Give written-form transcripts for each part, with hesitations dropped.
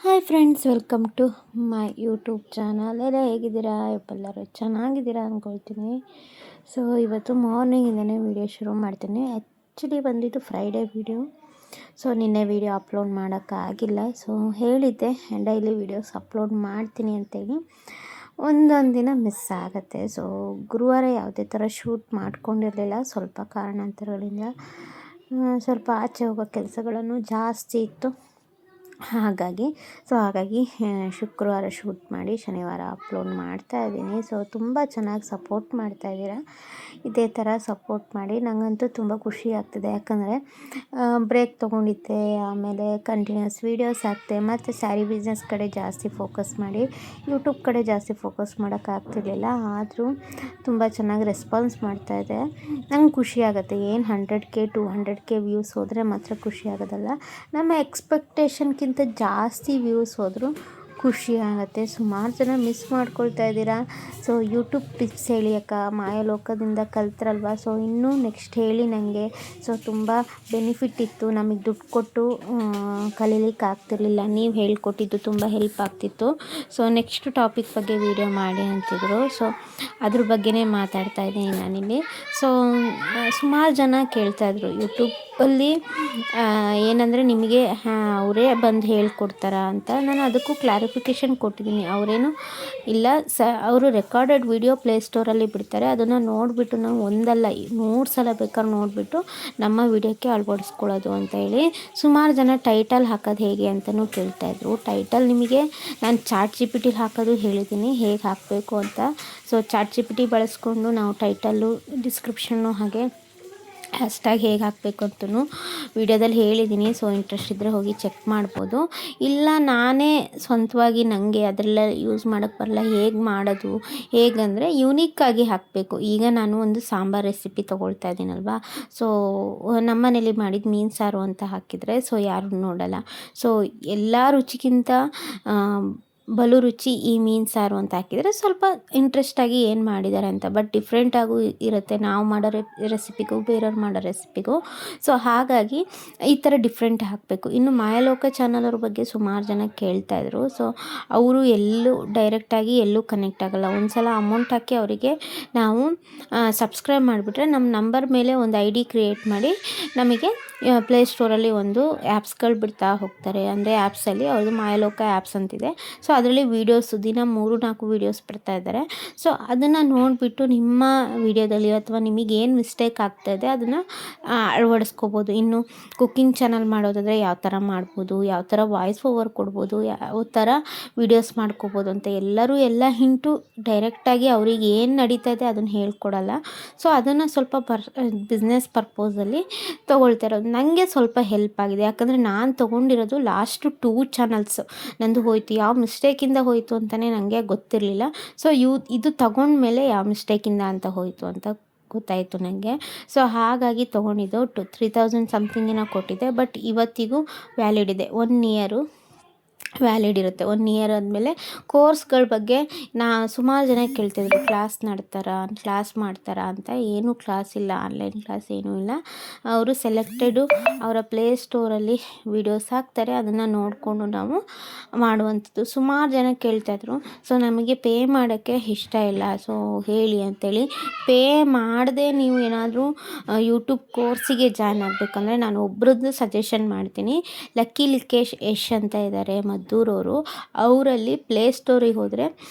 Hi friends, welcome to my YouTube channel. ಎಲ್ಲ ಹೇಗಿದ್ದೀರಾ? ಎಲ್ಲರೂ ಚೆನ್ನಾಗಿದ್ದೀರಾ ಅಂದ್ಕೊಳ್ತೀನಿ. ಸೊ ಇವತ್ತು ಮಾರ್ನಿಂಗಿಂದನೇ ವೀಡಿಯೋ ಶುರು ಮಾಡ್ತೀನಿ. ಆ್ಯಕ್ಚುಲಿ ಬಂದಿದ್ದು ಫ್ರೈಡೇ ವೀಡಿಯೋ. ಸೊ ನಿನ್ನೆ ವೀಡಿಯೋ ಅಪ್ಲೋಡ್ ಮಾಡೋಕ್ಕಾಗಿಲ್ಲ. ಸೊ ಹೇಳಿದ್ದೆ ಡೈಲಿ ವೀಡಿಯೋಸ್ ಅಪ್ಲೋಡ್ ಮಾಡ್ತೀನಿ ಅಂತೇಳಿ. ಒಂದೊಂದು ದಿನ ಮಿಸ್ ಆಗುತ್ತೆ. ಸೊ ಗುರುವಾರ ಯಾವುದೇ ಥರ ಶೂಟ್ ಮಾಡ್ಕೊಂಡಿರಲಿಲ್ಲ. ಸ್ವಲ್ಪ ಕಾರಣಾಂತರಗಳಿಂದ ಸ್ವಲ್ಪ ಆಚೆ ಹೋಗೋ ಕೆಲಸಗಳನ್ನು ಜಾಸ್ತಿ ಇತ್ತು. ಹಾಗಾಗಿ ಶುಕ್ರವಾರ ಶೂಟ್ ಮಾಡಿ ಶನಿವಾರ ಅಪ್ಲೋಡ್ ಮಾಡ್ತಾಯಿದ್ದೀನಿ. ಸೊ ತುಂಬ ಚೆನ್ನಾಗಿ ಸಪೋರ್ಟ್ ಮಾಡ್ತಾಯಿದ್ದೀರಾ. ಇದೇ ಥರ ಸಪೋರ್ಟ್ ಮಾಡಿ. ನನಗಂತೂ ತುಂಬ ಖುಷಿ ಆಗ್ತಿದೆ. ಯಾಕಂದರೆ ಬ್ರೇಕ್ ತೊಗೊಂಡಿದ್ದೆ, ಆಮೇಲೆ ಕಂಟಿನ್ಯೂಸ್ ವೀಡಿಯೋಸ್ ಹಾಕ್ತೆ, ಮತ್ತು ಸ್ಯಾರಿ ಬಿಸ್ನೆಸ್ ಕಡೆ ಜಾಸ್ತಿ ಫೋಕಸ್ ಮಾಡಿ ಯೂಟ್ಯೂಬ್ ಕಡೆ ಜಾಸ್ತಿ ಫೋಕಸ್ ಮಾಡೋಕ್ಕಾಗ್ತಿರ್ಲಿಲ್ಲ. ಆದರೂ ತುಂಬ ಚೆನ್ನಾಗಿ ರೆಸ್ಪಾನ್ಸ್ ಮಾಡ್ತಾಯಿದೆ. ನಂಗೆ ಖುಷಿ ಆಗುತ್ತೆ. ಏನು 100K 200K ವ್ಯೂಸ್ ಹೋದರೆ ಮಾತ್ರ ಖುಷಿ ಆಗೋದಲ್ಲ, ನಮ್ಮ ಎಕ್ಸ್ಪೆಕ್ಟೇಷನ್ಗಿಂತ ಜಾಸ್ತಿ ವ್ಯೂಸ್ ಹೋದರೂ ಖುಷಿ ಆಗುತ್ತೆ. ಸುಮಾರು ಜನ ಮಿಸ್ ಮಾಡ್ಕೊಳ್ತಾ ಇದ್ದೀರಾ. ಸೊ ಯೂಟ್ಯೂಬ್ ಟಿಪ್ಸ್ ಹೇಳಿ ಅಕ್ಕ, ಮಾಯಲೋಕದಿಂದ ಕಲ್ತ್ರಲ್ವ. ಸೊ ಇನ್ನೂ ನೆಕ್ಸ್ಟ್ ಹೇಳಿ ನನಗೆ. ಸೊ ತುಂಬ ಬೆನಿಫಿಟ್ ಇತ್ತು. ನಮಗೆ ದುಡ್ಡು ಕೊಟ್ಟು ಕಲೀಲಿಕ್ಕೆ ಆಗ್ತಿರ್ಲಿಲ್ಲ. ನೀವು ಹೇಳ್ಕೊಟ್ಟಿದ್ದು ತುಂಬ ಹೆಲ್ಪ್ ಆಗ್ತಿತ್ತು. ಸೊ ನೆಕ್ಸ್ಟ್ ಟಾಪಿಕ್ ಬಗ್ಗೆ ವೀಡಿಯೋ ಮಾಡಿ ಅಂತಿದ್ರು. ಸೊ ಅದ್ರ ಬಗ್ಗೆನೇ ಮಾತಾಡ್ತಾ ಇದ್ದೀನಿ ನಾನಿಲ್ಲಿ. ಸೊ ಸುಮಾರು ಜನ ಕೇಳ್ತಾಯಿದ್ರು ಯೂಟ್ಯೂಬಲ್ಲಿ ಏನಂದರೆ ನಿಮಗೆ ಅವರೇ ಬಂದು ಹೇಳ್ಕೊಡ್ತಾರಾ ಅಂತ. ನಾನು ಅದಕ್ಕೂ ಕ್ಲಾರಿಫಿಕೇಷನ್ ಕೊಟ್ಟಿದ್ದೀನಿ. ಅವರೇನು ಇಲ್ಲ, ಅವರು ರೆಕಾರ್ಡೆಡ್ ವಿಡಿಯೋ ಪ್ಲೇಸ್ಟೋರಲ್ಲಿ ಬಿಡ್ತಾರೆ. ಅದನ್ನು ನೋಡಿಬಿಟ್ಟು ನಾವು ಒಂದಲ್ಲ 3 ಸಲ ಬೇಕಾದ್ರೆ ನೋಡಿಬಿಟ್ಟು ನಮ್ಮ ವಿಡಿಯೋಕ್ಕೆ ಅಳವಡಿಸ್ಕೊಳ್ಳೋದು ಅಂತ ಹೇಳಿ. ಸುಮಾರು ಜನ ಟೈಟಲ್ ಹಾಕೋದು ಹೇಗೆ ಅಂತಲೂ ಕೇಳ್ತಾಯಿದ್ರು. ಟೈಟಲ್ ನಿಮಗೆ ನಾನು ChatGPT ಹಾಕೋದು ಹೇಳಿದ್ದೀನಿ ಹೇಗೆ ಹಾಕಬೇಕು ಅಂತ. ಸೊ ChatGPT ಬಳಸ್ಕೊಂಡು ನಾವು ಟೈಟಲ್ಲು, ಡಿಸ್ಕ್ರಿಪ್ಷನ್ನು ಹಾಗೆ ಹ್ಯಾಶ್ಟ್ಯಾಗ್ ಹೇಗೆ ಹಾಕಬೇಕು ಅಂತಲೂ ವಿಡಿಯೋದಲ್ಲಿ ಹೇಳಿದ್ದೀನಿ. ಸೊ ಇಂಟ್ರೆಸ್ಟ್ ಇದ್ದರೆ ಹೋಗಿ ಚೆಕ್ ಮಾಡ್ಬೋದು. ಇಲ್ಲ ನಾನೇ ಸ್ವಂತವಾಗಿ ನನಗೆ ಅದರೆಲ್ಲ ಯೂಸ್ ಮಾಡೋಕ್ಕೆ ಬರಲ್ಲ, ಹೇಗೆ ಮಾಡೋದು ಹೇಗಂದರೆ ಯೂನಿಕ್ಕಾಗಿ ಹಾಕಬೇಕು. ಈಗ ನಾನು ಒಂದು ಸಾಂಬಾರು ರೆಸಿಪಿ ತೊಗೊಳ್ತಾ ಇದ್ದೀನಲ್ವ. ಸೊ ನಮ್ಮನೇಲಿ ಮಾಡಿದ ಮೀನು ಸಾರು ಅಂತ ಹಾಕಿದರೆ ಸೊ ಯಾರು ನೋಡಲ್ಲ. ಸೊ ಎಲ್ಲ ರುಚಿಗಿಂತ ಬಲು ರುಚಿ ಈ ಮೀನು ಸಾರು ಅಂತ ಹಾಕಿದರೆ ಸ್ವಲ್ಪ ಇಂಟ್ರೆಸ್ಟಾಗಿ ಏನು ಮಾಡಿದ್ದಾರೆ ಅಂತ. ಬಟ್ ಡಿಫ್ರೆಂಟಾಗೂ ಇರುತ್ತೆ ನಾವು ಮಾಡೋ ರೆಸಿಪಿಗೂ ಬೇರೆಯವ್ರು ಮಾಡೋ ರೆಸಿಪಿಗೂ. ಸೊ ಹಾಗಾಗಿ ಈ ಥರ ಡಿಫ್ರೆಂಟ್ ಹಾಕಬೇಕು. ಇನ್ನು ಮಾಯಲೋಕ ಚಾನಲ್ ಅವ್ರ ಬಗ್ಗೆ ಸುಮಾರು ಜನ ಕೇಳ್ತಾಯಿದ್ರು. ಸೊ ಅವರು ಎಲ್ಲೂ ಡೈರೆಕ್ಟಾಗಿ ಎಲ್ಲೂ ಕನೆಕ್ಟ್ ಆಗೋಲ್ಲ. ಒಂದು ಸಲ ಅಮೌಂಟ್ ಹಾಕಿ ಅವರಿಗೆ ನಾವು ಸಬ್ಸ್ಕ್ರೈಬ್ ಮಾಡಿಬಿಟ್ರೆ ನಮ್ಮ ನಂಬರ್ ಮೇಲೆ ಒಂದು ID ಕ್ರಿಯೇಟ್ ಮಾಡಿ ನಮಗೆ ಪ್ಲೇಸ್ಟೋರಲ್ಲಿ ಒಂದು ಆ್ಯಪ್ಸ್ಗಳು ಬಿಡ್ತಾ ಹೋಗ್ತಾರೆ. ಅಂದರೆ ಆ್ಯಪ್ಸಲ್ಲಿ ಅವ್ರದ್ದು ಮಾಯಲೋಕ ಆ್ಯಪ್ಸ್ ಅಂತಿದೆ. ಸೊ ಅದರಲ್ಲಿ ವೀಡಿಯೋಸ್ ದಿನ 3-4 ವೀಡಿಯೋಸ್ ಬಿಡ್ತಾ ಇದ್ದಾರೆ. ಸೊ ಅದನ್ನು ನೋಡಿಬಿಟ್ಟು ನಿಮ್ಮ ವೀಡಿಯೋದಲ್ಲಿ ಅಥವಾ ನಿಮಗೇನು ಮಿಸ್ಟೇಕ್ ಆಗ್ತಾಯಿದೆ ಅದನ್ನು ಅಳವಡಿಸ್ಕೋಬೋದು. ಇನ್ನು ಕುಕ್ಕಿಂಗ್ ಚಾನಲ್ ಮಾಡೋದಾದರೆ ಯಾವ ಥರ ಮಾಡ್ಬೋದು, ಯಾವ ಥರ ವಾಯ್ಸ್ ಓವರ್ ಕೊಡ್ಬೋದು, ಯಾವ ಥರ ವೀಡಿಯೋಸ್ ಮಾಡ್ಕೋಬೋದು ಅಂತ ಎಲ್ಲರೂ ಎಲ್ಲ ಹಿಂಟು ಡೈರೆಕ್ಟಾಗಿ ಅವ್ರಿಗೆ ಏನು ನಡೀತಾ ಇದೆ ಅದನ್ನು ಹೇಳ್ಕೊಡಲ್ಲ. ಸೊ ಅದನ್ನು ಸ್ವಲ್ಪ ಬಿಸ್ನೆಸ್ ಪರ್ಪೋಸಲ್ಲಿ ತೊಗೊಳ್ತಾ ಇರೋದು. ನನಗೆ ಸ್ವಲ್ಪ ಹೆಲ್ಪ್ ಆಗಿದೆ. ಯಾಕಂದರೆ ನಾನು ತೊಗೊಂಡಿರೋದು ಲಾಸ್ಟು 2 ಚಾನಲ್ಸ್ ನಂದು ಹೋಯಿತು. ಯಾವ ಮಿಸ್ಟೇಕಿಂದ ಹೋಯಿತು ಅಂತಲೇ ನನಗೆ ಗೊತ್ತಿರಲಿಲ್ಲ. ಸೊ ಇದು ತಗೊಂಡ್ಮೇಲೆ ಯಾವ ಮಿಸ್ಟೇಕಿಂದ ಅಂತ ಹೋಯಿತು ಅಂತ ಗೊತ್ತಾಯಿತು ನನಗೆ. ಸೊ ಹಾಗಾಗಿ ತೊಗೊಂಡಿದ್ದು 3000 ಸಮಥಿಂಗಿನ ಕೊಟ್ಟಿದ್ದೆ. ಬಟ್ ಇವತ್ತಿಗೂ ವ್ಯಾಲಿಡ್ ಇದೆ. 1 ಇಯರು ವ್ಯಾಲಿಡ್ ಇರುತ್ತೆ. 1 ಇಯರ್ ಆದಮೇಲೆ ಕೋರ್ಸ್ಗಳ ಬಗ್ಗೆ ಸುಮಾರು ಜನ ಕೇಳ್ತಿದ್ರು, ಕ್ಲಾಸ್ ಮಾಡ್ತಾರಾ ಅಂತ. ಏನೂ ಕ್ಲಾಸ್ ಇಲ್ಲ, ಆನ್ಲೈನ್ ಕ್ಲಾಸ್ ಏನೂ ಇಲ್ಲ. ಅವರು ಸೆಲೆಕ್ಟೆಡು ಅವರ ಪ್ಲೇಸ್ಟೋರಲ್ಲಿ ವೀಡಿಯೋಸ್ ಹಾಕ್ತಾರೆ, ಅದನ್ನು ನೋಡಿಕೊಂಡು ನಾವು ಮಾಡುವಂಥದ್ದು. ಸುಮಾರು ಜನ ಕೇಳ್ತಾಯಿದ್ರು. ಸೊ ನಮಗೆ ಪೇ ಮಾಡೋಕ್ಕೆ ಇಷ್ಟ ಇಲ್ಲ, ಸೊ ಹೇಳಿ ಅಂತೇಳಿ. ಪೇ ಮಾಡದೆ ನೀವು ಏನಾದರೂ ಯೂಟ್ಯೂಬ್ ಕೋರ್ಸಿಗೆ ಜಾಯ್ನ್ ಆಗಬೇಕಂದ್ರೆ ನಾನು ಒಬ್ರದ್ದು ಸಜೆಷನ್ ಮಾಡ್ತೀನಿ. ಲಕ್ಕಿ ಲಿಕೇಶ್ ಯಶ್ ಅಂತ ಇದ್ದಾರೆ ಮದ್ದೂರವರು. ಅವರಲ್ಲಿ ಪ್ಲೇಸ್ಟೋರಿಗೆ ಹೋದರೆ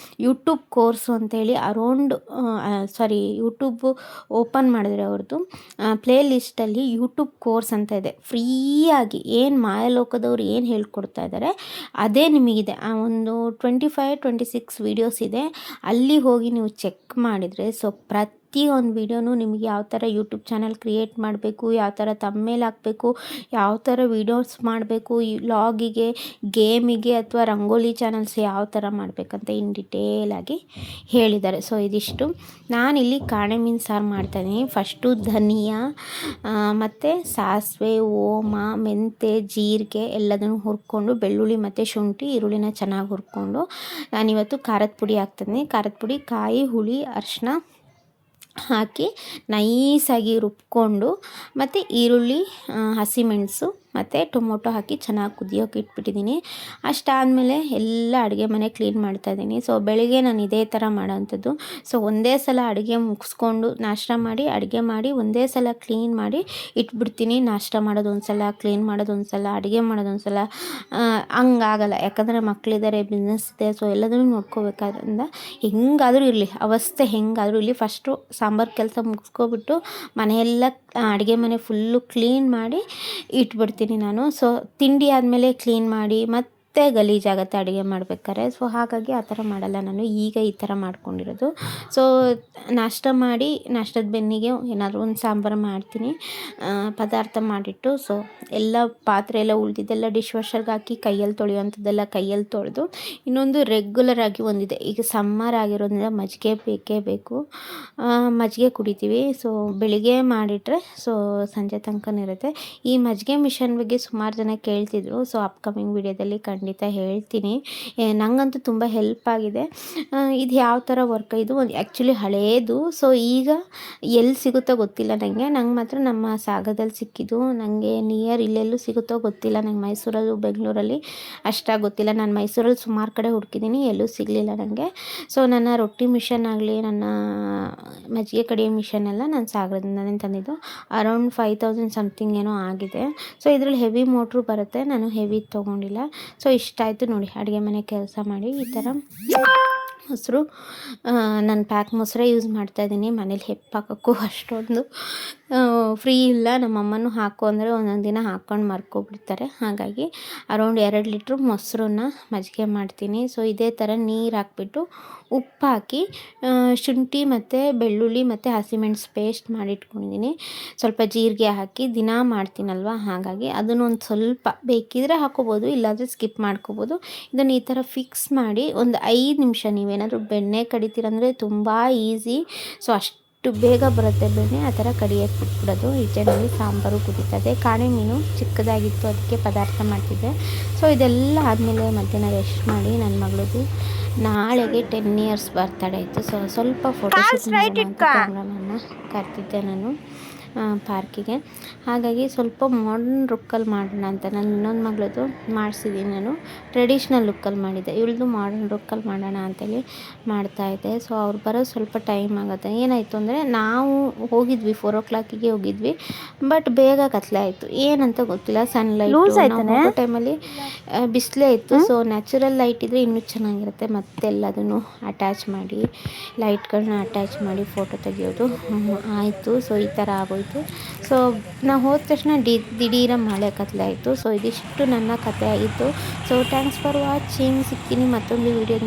ಯೂಟ್ಯೂಬ್ ಕೋರ್ಸು ಅಂತೇಳಿ ಯೂಟ್ಯೂಬ್ ಓಪನ್ ಮಾಡಿದ್ರೆ ಅವ್ರದ್ದು ಪ್ಲೇ ಲಿಸ್ಟಲ್ಲಿ ಯೂಟ್ಯೂಬ್ ಕೋರ್ಸ್ ಅಂತ ಇದೆ. ಫ್ರೀಯಾಗಿ ಏನು ಮಾಯಲೋಕದವ್ರು ಏನು ಹೇಳ್ಕೊಡ್ತಾ ಇದ್ದಾರೆ ಅದೇ ನಿಮಗಿದೆ. ಒಂದು 25-26 ವೀಡಿಯೋಸ್ ಇದೆ. ಅಲ್ಲಿ ಹೋಗಿ ನೀವು ಚೆಕ್ ಮಾಡಿದರೆ ಸೊ ಪ್ರತಿಯೊಂದು ವೀಡಿಯೋನೂ ನಿಮಗೆ ಯಾವ ಥರ ಯೂಟ್ಯೂಬ್ ಚಾನಲ್ ಕ್ರಿಯೇಟ್ ಮಾಡಬೇಕು, ಯಾವ ಥರ ತಮ್ಮೇಲ್ ಹಾಕಬೇಕು, ಯಾವ ಥರ ವೀಡಿಯೋಸ್ ಮಾಡಬೇಕು, ಈ ವ್ಲಾಗಿಗೆ, ಗೇಮಿಗೆ ಅಥವಾ ರಂಗೋಲಿ ಚಾನಲ್ಸ್ ಯಾವ ಥರ ಮಾಡಬೇಕಂತ ಇನ್ ಡಿಟೇಲಾಗಿ ಹೇಳಿದ್ದಾರೆ. ಸೊ ಇದಿಷ್ಟು. ನಾನಿಲ್ಲಿ ಕಾಣೆ ಮೀನು ಸಾರು ಮಾಡ್ತಾಯಿದ್ದೀನಿ. ಫಸ್ಟು ಧನಿಯಾ ಮತ್ತು ಸಾಸಿವೆ, ಓಮ, ಮೆಂತೆ, ಜೀರಿಗೆ ಎಲ್ಲದನ್ನು ಹುರ್ಕೊಂಡು, ಬೆಳ್ಳುಳ್ಳಿ ಮತ್ತು ಶುಂಠಿ, ಈರುಳ್ಳಿನ ಚೆನ್ನಾಗಿ ಹುರ್ಕೊಂಡು ನಾನಿವತ್ತು ಖಾರದ ಪುಡಿ ಹಾಕ್ತಿದ್ದೀನಿ. ಖಾರದ ಪುಡಿ, ಕಾಯಿ, ಹುಳಿ, ಅರಿಶಿನ ಹಾಕಿ ನೈಸಾಗಿ ರುಬ್ಕೊಂಡು, ಮತ್ತು ಈರುಳ್ಳಿ, ಹಸಿಮೆಣಸು ಮತ್ತು ಟೊಮೊಟೊ ಹಾಕಿ ಚೆನ್ನಾಗಿ ಕುದಿಯೋಕೆ ಇಟ್ಬಿಟ್ಟಿದ್ದೀನಿ. ಅಷ್ಟಾದಮೇಲೆ ಎಲ್ಲ ಅಡುಗೆ ಮನೆ ಕ್ಲೀನ್ ಮಾಡ್ತಾಯಿದ್ದೀನಿ. ಸೊ ಬೆಳಿಗ್ಗೆ ನಾನು ಇದೇ ಥರ ಮಾಡೋವಂಥದ್ದು. ಸೊ ಒಂದೇ ಸಲ ಅಡುಗೆ ಮುಗಿಸ್ಕೊಂಡು ನಾಷ್ಟ ಮಾಡಿ ಅಡುಗೆ ಮಾಡಿ ಒಂದೇ ಸಲ ಕ್ಲೀನ್ ಮಾಡಿ ಇಟ್ಬಿಡ್ತೀನಿ. ನಾಷ್ಟ ಮಾಡೋದು ಒಂದು ಸಲ, ಕ್ಲೀನ್ ಮಾಡೋದು ಒಂದು ಸಲ, ಅಡುಗೆ ಮಾಡೋದು ಒಂದು ಸಲ, ಹಂಗಾಗಲ್ಲ. ಯಾಕಂದರೆ ಮಕ್ಕಳಿದ್ದಾರೆ, ಬಿಸ್ನೆಸ್ ಇದೆ. ಸೊ ಎಲ್ಲದನ್ನೂ ನೋಡ್ಕೋಬೇಕಾದ್ರಿಂದ ಹೆಂಗಾದರೂ ಇರಲಿ, ಅವಸ್ಥೆ ಹೆಂಗಾದರೂ ಇರಲಿ, ಫಸ್ಟು ಸಾಂಬಾರು ಕೆಲಸ ಮುಗಿಸ್ಕೊಬಿಟ್ಟು ಮನೆಯೆಲ್ಲ ಅಡುಗೆ ಮನೆ ಫುಲ್ಲು ಕ್ಲೀನ್ ಮಾಡಿ ಇಟ್ಬಿಡ್ತೀನಿ ನಾನು. ಸೊ ತಿಂಡಿ ಆದಮೇಲೆ ಕ್ಲೀನ್ ಮಾಡಿ ಮತ್ತೆ ಗಲೀಜಾಗುತ್ತೆ ಅಡುಗೆ ಮಾಡ್ಬೇಕಾದ್ರೆ. ಸೊ ಹಾಗಾಗಿ ಆ ಥರ ಮಾಡಲ್ಲ ನಾನು. ಈಗ ಈ ಥರ ಮಾಡ್ಕೊಂಡಿರೋದು. ಸೊ ನಾಷ್ಟ ಮಾಡಿ ನಾಷ್ಟದ ಬೆನ್ನಿಗೆ ಏನಾದರೂ ಒಂದು ಸಾಂಬಾರು ಮಾಡ್ತೀನಿ, ಪದಾರ್ಥ ಮಾಡಿಟ್ಟು. ಸೊ ಎಲ್ಲ ಪಾತ್ರೆ ಎಲ್ಲ ಉಳಿದಿದ್ದೆಲ್ಲ ಡಿಶ್ ವಾಷರ್ಗೆ ಹಾಕಿ ಕೈಯಲ್ಲಿ ತೊಳೆಯುವಂಥದ್ದೆಲ್ಲ ಕೈಯಲ್ಲಿ ತೊಳೆದು, ಇನ್ನೊಂದು ರೆಗ್ಯುಲರ್ ಆಗಿ ಒಂದಿದೆ. ಈಗ ಸಮ್ಮರ್ ಆಗಿರೋದ್ರಿಂದ ಮಜ್ಜಿಗೆ ಬೇಕೇ ಬೇಕು. ಮಜ್ಜಿಗೆ ಕುಡಿತೀವಿ. ಸೊ ಬೆಳಿಗ್ಗೆ ಮಾಡಿಟ್ರೆ ಸೊ ಸಂಜೆ ತನಕನಿರುತ್ತೆ. ಈ ಮಜ್ಜಿಗೆ ಮಿಷನ್ ಬಗ್ಗೆ ಸುಮಾರು ಜನ ಕೇಳ್ತಿದ್ರು. ಸೊ ಅಪ್ಕಮಿಂಗ್ ವಿಡಿಯೋದಲ್ಲಿ ಖಂಡಿತ ಹೇಳ್ತೀನಿ. ನನಗಂತೂ ತುಂಬ ಹೆಲ್ಪ್ ಆಗಿದೆ. ಇದು ಯಾವ ಥರ ವರ್ಕ್, ಇದು ಒಂದು ಆ್ಯಕ್ಚುಲಿ ಹಳೇದು. ಸೊ ಈಗ ಎಲ್ಲಿ ಸಿಗುತ್ತೋ ಗೊತ್ತಿಲ್ಲ ನನಗೆ ಮಾತ್ರ ನಮ್ಮ ಸಾಗರದಲ್ಲಿ ಸಿಕ್ಕಿದ್ದು. ನನಗೆ ನಿಯರ್ ಇಲ್ಲೆಲ್ಲೂ ಸಿಗುತ್ತೋ ಗೊತ್ತಿಲ್ಲ. ನಂಗೆ ಮೈಸೂರಲ್ಲೂ ಬೆಂಗಳೂರಲ್ಲಿ ಅಷ್ಟಾಗಿ ಗೊತ್ತಿಲ್ಲ. ನಾನು ಮೈಸೂರಲ್ಲಿ ಸುಮಾರು ಕಡೆ ಹುಡುಕಿದ್ದೀನಿ, ಎಲ್ಲೂ ಸಿಗಲಿಲ್ಲ ನನಗೆ. ಸೊ ನನ್ನ ರೊಟ್ಟಿ ಮಿಷನ್ ಆಗಲಿ, ನನ್ನ ಮಜ್ಜಿಗೆ ಕಡಿಯೋ ಮಿಷನ್ ಎಲ್ಲ ನಾನು ಸಾಗರದಿಂದನೇ ತಂದಿದ್ದು. ಅರೌಂಡ್ 5000 ಸಮಥಿಂಗ್ ಏನೋ ಆಗಿದೆ. ಸೊ ಇದರಲ್ಲಿ ಹೆವಿ ಮೋಟ್ರು ಬರುತ್ತೆ, ನಾನು ಹೆವಿ ತೊಗೊಂಡಿಲ್ಲ. ಸೊ ಇಷ್ಟಾಯಿತು ನೋಡಿ ಅಡುಗೆ ಮನೆ ಕೆಲಸ ಮಾಡಿ. ಈ ಥರ ಮೊಸರು ನಾನು ಪ್ಯಾಕ್ ಮೊಸರೇ ಯೂಸ್ ಮಾಡ್ತಾಯಿದ್ದೀನಿ. ಮನೇಲಿ ಹೆಪ್ಪಾಕೋಕ್ಕೂ ಅಷ್ಟೊಂದು ಫ್ರೀ ಇಲ್ಲ. ನಮ್ಮಮ್ಮನೂ ಹಾಕು ಅಂದರೆ ಒಂದೊಂದು ದಿನ ಹಾಕ್ಕೊಂಡು ಮರ್ಕೊಬಿಡ್ತಾರೆ. ಹಾಗಾಗಿ ಅರೌಂಡ್ 2 ಲೀಟ್ರ್ ಮೊಸರನ್ನ ಮಜ್ಜಿಗೆ ಮಾಡ್ತೀನಿ. ಸೊ ಇದೇ ಥರ ನೀರು ಹಾಕ್ಬಿಟ್ಟು ಉಪ್ಪು ಹಾಕಿ ಶುಂಠಿ ಮತ್ತು ಬೆಳ್ಳುಳ್ಳಿ ಮತ್ತು ಹಸಿಮೆಣಸು ಪೇಸ್ಟ್ ಮಾಡಿಟ್ಕೊಂಡಿದ್ದೀನಿ. ಸ್ವಲ್ಪ ಜೀರಿಗೆ ಹಾಕಿ ದಿನ ಮಾಡ್ತೀನಲ್ವ, ಹಾಗಾಗಿ ಅದನ್ನೊಂದು ಸ್ವಲ್ಪ ಬೇಕಿದ್ರೆ ಹಾಕ್ಕೋಬೋದು, ಇಲ್ಲಾಂದರೆ ಸ್ಕಿಪ್ ಮಾಡ್ಕೋಬೋದು. ಇದನ್ನು ಈ ಥರ ಫಿಕ್ಸ್ ಮಾಡಿ ಒಂದು 5 ನಿಮಿಷ, ನೀವೇನಾದರೂ ಬೆಣ್ಣೆ ಕಡಿತೀರಂದರೆ ತುಂಬ ಈಸಿ. ಸೊ ಅಷ್ಟು ಬೇಗ ಬರುತ್ತೆ ಬೆಣ್ಣೆ. ಆ ಥರ ಕಡಿಯೋಕ್ಕೆ ಬಿಟ್ಬಿಡೋದು. ಈ ಟೈಮಲ್ಲಿ ಸಾಂಬಾರು ಕುದೀತದೆ. ಕಾಣೆ ಮೀನು ಚಿಕ್ಕದಾಗಿತ್ತು, ಅದಕ್ಕೆ ಪದಾರ್ಥ ಮಾಡ್ತಿದ್ದೆ. ಸೊ ಇದೆಲ್ಲ ಆದಮೇಲೆ ಮಧ್ಯಾಹ್ನ ರೆಸ್ಟ್ ಮಾಡಿ ನನ್ನ ಮಗಳದು ನಾಳೆಗೆ 10 ಇಯರ್ಸ್ ಬರ್ತಡೇ ಇತ್ತು. ಸೊ ಸ್ವಲ್ಪ ಫೋಟೋಶೂಟ್ ಮಾಡೋಣ ಅಂತ ಕ್ಯಾಮ್ರಾಮನ್ನ ಕರ್ತಿದ್ದೆ ನಾನು ಪಾರ್ಕಿಗೆ. ಹಾಗಾಗಿ ಸ್ವಲ್ಪ ಮಾಡರ್ನ್ ಲುಕ್ಕಲ್ಲಿ ಮಾಡೋಣ ಅಂತ ನಾನು ಇನ್ನೊಂದು ಮಗಳದು ಮಾಡಿಸಿದ್ದೀನಿ. ನಾನು ಟ್ರೆಡಿಷ್ನಲ್ ಲುಕ್ಕಲ್ಲಿ ಮಾಡಿದ್ದೆ, ಇವಳದು ಮಾಡರ್ನ್ ಲುಕ್ಕಲ್ಲಿ ಮಾಡೋಣ ಅಂತೇಳಿ ಮಾಡ್ತಾಯಿದ್ದೆ. ಸೊ ಅವ್ರು ಬರೋದು ಸ್ವಲ್ಪ ಟೈಮ್ ಆಗುತ್ತೆ. ಏನಾಯಿತು ಅಂದರೆ ನಾವು ಹೋಗಿದ್ವಿ 4 o'clockಗೆ ಹೋಗಿದ್ವಿ, ಬಟ್ ಬೇಗ ಕತ್ಲೆ ಆಯಿತು. ಏನಂತ ಗೊತ್ತಿಲ್ಲ, ಸನ್ಲೈಟ್ ಟೈಮಲ್ಲಿ ಬಿಸಿಲೇ ಇತ್ತು. ಸೊ ನ್ಯಾಚುರಲ್ ಲೈಟ್ ಇದ್ದರೆ ಇನ್ನೂ ಚೆನ್ನಾಗಿರುತ್ತೆ. ಮತ್ತೆಲ್ಲದನ್ನು ಅಟ್ಯಾಚ್ ಮಾಡಿ, ಲೈಟ್ಗಳನ್ನ ಅಟ್ಯಾಚ್ ಮಾಡಿ ಫೋಟೋ ತೆಗಿಯೋದು ಆಯಿತು. ಸೊ ಈ ಥರ ಆಗೋಯ್ತು. ಸೊ ನಾವು ಹೋದ ತಕ್ಷಣ ದಿಢೀರ ಮಳೆ ಕತ್ಲೆ ಆಯಿತು. ಸೊ ಇದಿಷ್ಟು ನನ್ನ ಕತೆ ಆಗಿತ್ತು. So thanks for watching. ಸಿಗ್ತೀನಿ ಮತ್ತೊಂದು ವಿಡಿಯೋ.